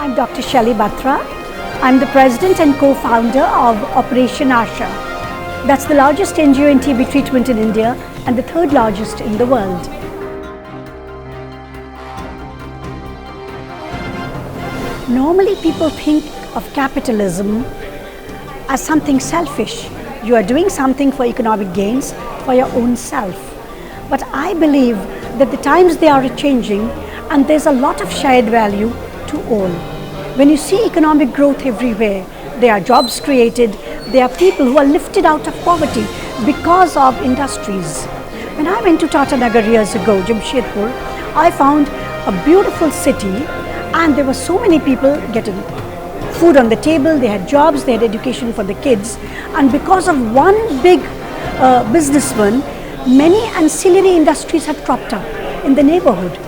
I'm Dr. Shelly Batra. I'm the president and co-founder of Operation Asha. That's the largest NGO in TB treatment in India and the third largest in the world. Normally people think of capitalism as something selfish. You are doing something for economic gains for your own self. But I believe that the times they are changing and there's a lot of shared value to all. When you see economic growth everywhere, there are jobs created, there are people who are lifted out of poverty because of industries. When I went to Tata Nagar years ago, Jamshedpur, I found a beautiful city and there were so many people getting food on the table, they had jobs, they had education for the kids, and because of one big businessman, many ancillary industries had cropped up in the neighborhood.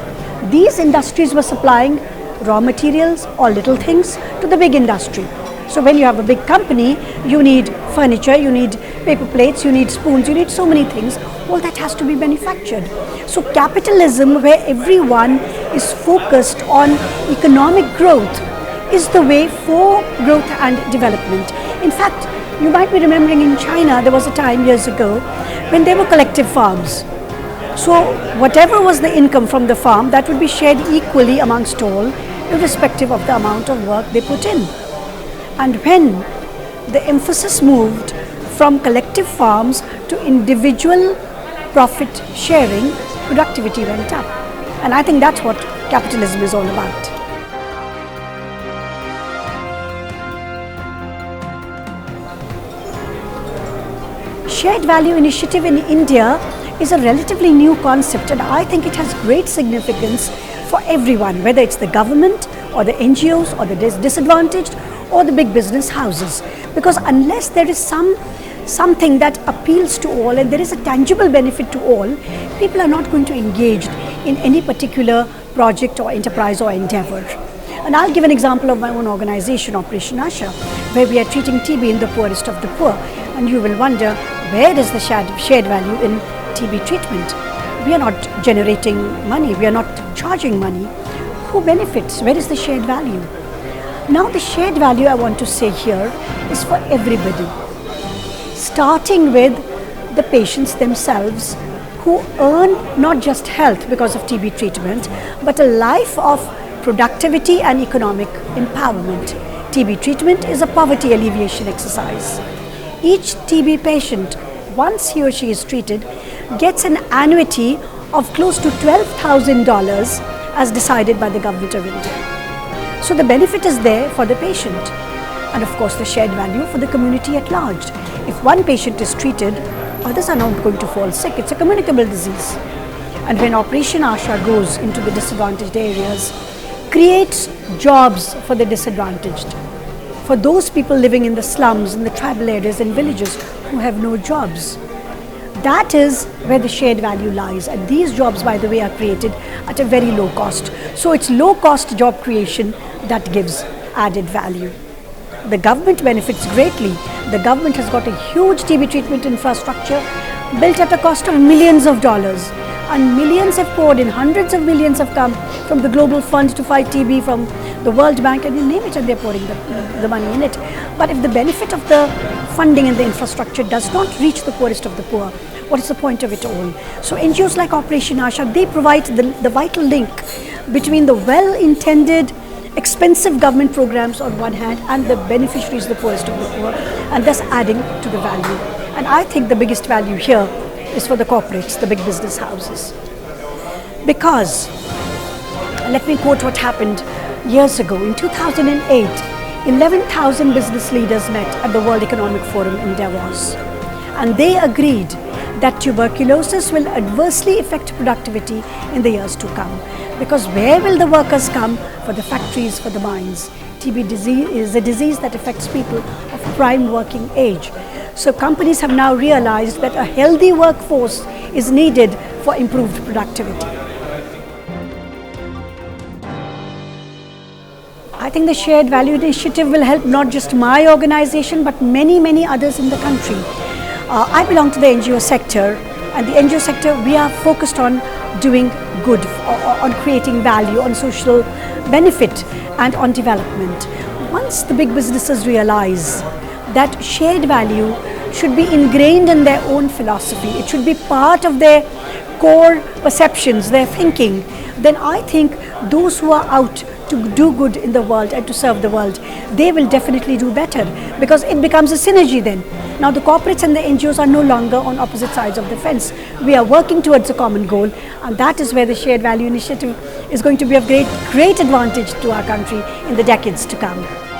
These industries were supplying raw materials or little things to the big industry. So when you have a big company, you need furniture, you need paper plates, you need spoons, you need so many things. All that has to be manufactured. So capitalism, where everyone is focused on economic growth, is the way for growth and development. In fact, you might be remembering in China, there was a time years ago when there were collective farms. So whatever was the income from the farm, that would be shared equally amongst all, irrespective of the amount of work they put in. And when the emphasis moved from collective farms to individual profit sharing, productivity went up. And I think that's what capitalism is all about. Shared value initiative in India is a relatively new concept, and I think it has great significance for everyone, whether it's the government or the NGOs or the disadvantaged or the big business houses. Because unless there is something that appeals to all and there is a tangible benefit to all, people are not going to engage in any particular project or enterprise or endeavor. And I'll give an example of my own organization, Operation Asha, where we are treating TB in the poorest of the poor. And you will wonder, where is the shared value in TB treatment? We are not generating money, we are not charging money. Who benefits? Where is the shared value? Now the shared value I want to say here is for everybody. Starting with the patients themselves who earn not just health because of TB treatment, but a life of productivity and economic empowerment. TB treatment is a poverty alleviation exercise. Each TB patient, once he or she is treated, gets an annuity of close to $12,000 as decided by the government of India. So the benefit is there for the patient and of course the shared value for the community at large. If one patient is treated, others are not going to fall sick. It's a communicable disease. And when Operation Asha goes into the disadvantaged areas, creates jobs for the disadvantaged, for those people living in the slums, in the tribal areas and villages who have no jobs. That is where the shared value lies. And these jobs, by the way, are created at a very low cost. So it's low cost job creation that gives added value. The government benefits greatly. The government has got a huge TB treatment infrastructure built at a cost of millions of dollars. And millions have poured in, hundreds of millions have come from the Global Fund to fight TB, from the World Bank, and you name it, and they're pouring the money in it. But if the benefit of the funding and the infrastructure does not reach the poorest of the poor, what is the point of it all? So NGOs like Operation Asha, they provide the vital link between the well-intended, expensive government programs on one hand and the beneficiaries, the poorest of the poor, and thus adding to the value. And I think the biggest value here is for the corporates, the big business houses. Because, let me quote what happened years ago. In 2008, 11,000 business leaders met at the World Economic Forum in Davos. And they agreed that tuberculosis will adversely affect productivity in the years to come. Because where will the workers come? For the factories, for the mines. TB disease is a disease that affects people of prime working age. So companies have now realized that a healthy workforce is needed for improved productivity. I think the shared value initiative will help not just my organization, but many, many others in the country. I belong to the NGO sector, and the NGO sector, we are focused on doing good, on creating value, on social benefit and on development. Once the big businesses realize that shared value should be ingrained in their own philosophy, it should be part of their core perceptions, their thinking, then I think those who are out to do good in the world and to serve the world, they will definitely do better, because it becomes a synergy then. Now the corporates and the NGOs are no longer on opposite sides of the fence. We are working towards a common goal, and that is where the shared value initiative is going to be of great advantage to our country in the decades to come.